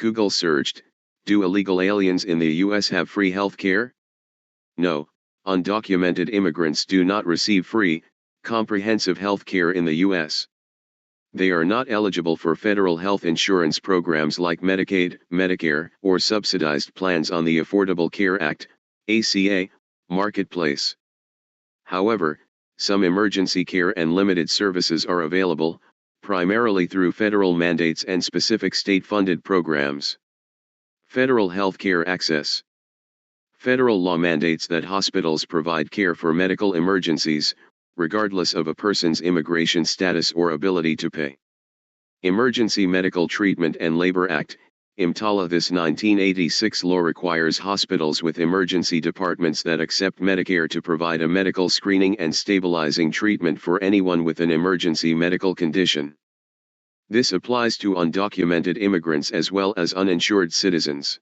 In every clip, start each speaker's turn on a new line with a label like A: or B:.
A: Google searched, "Do illegal aliens in the US have free health care?" No, undocumented immigrants do not receive free, comprehensive health care in the US. They are not eligible for federal health insurance programs like Medicaid, Medicare, or subsidized plans on the Affordable Care Act, ACA, marketplace. However, some emergency care and limited services are available, primarily through federal mandates and specific state-funded programs. Federal health care access. Federal law mandates that hospitals provide care for medical emergencies, regardless of a person's immigration status or ability to pay. Emergency Medical Treatment and Labor Act, EMTALA. This 1986 law requires hospitals with emergency departments that accept Medicare to provide a medical screening and stabilizing treatment for anyone with an emergency medical condition. This applies to undocumented immigrants as well as uninsured citizens.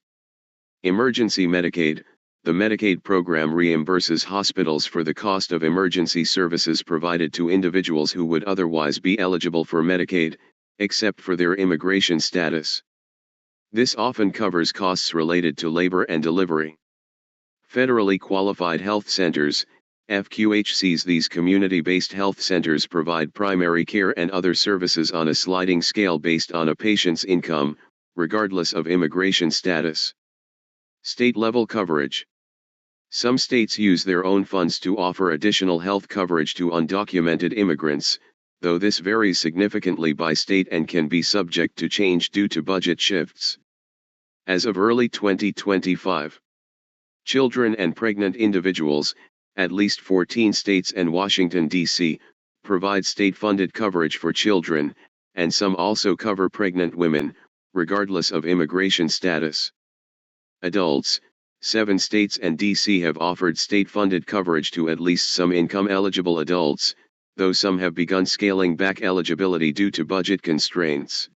A: Emergency Medicaid. The Medicaid program reimburses hospitals for the cost of emergency services provided to individuals who would otherwise be eligible for Medicaid, except for their immigration status. This often covers costs related to labor and delivery. Federally Qualified Health Centers, FQHCs. These community-based health centers provide primary care and other services on a sliding scale based on a patient's income, regardless of immigration status. State-level coverage. Some states use their own funds to offer additional health coverage to undocumented immigrants, though this varies significantly by state and can be subject to change due to budget shifts. As of early 2025, children and pregnant individuals, at least 14 states and Washington, D.C., provide state-funded coverage for children, and some also cover pregnant women, regardless of immigration status. Adults. 7 states and D.C. have offered state-funded coverage to at least some income-eligible adults, though some have begun scaling back eligibility due to budget constraints.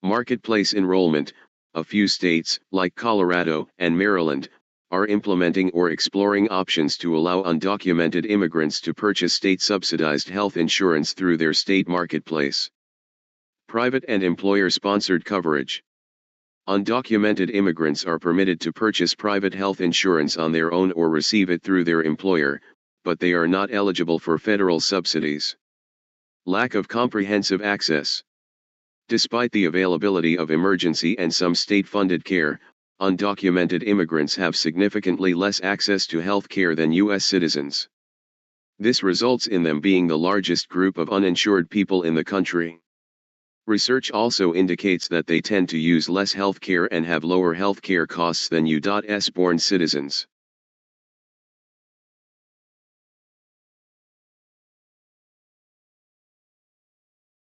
A: Marketplace enrollment. A few states, like Colorado and Maryland, are implementing or exploring options to allow undocumented immigrants to purchase state-subsidized health insurance through their state marketplace. Private and employer-sponsored coverage. Undocumented immigrants are permitted to purchase private health insurance on their own or receive it through their employer, but they are not eligible for federal subsidies. Lack of comprehensive access. Despite the availability of emergency and some state-funded care, undocumented immigrants have significantly less access to health care than U.S. citizens. This results in them being the largest group of uninsured people in the country. Research also indicates that they tend to use less health care and have lower health care costs than U.S.-born citizens.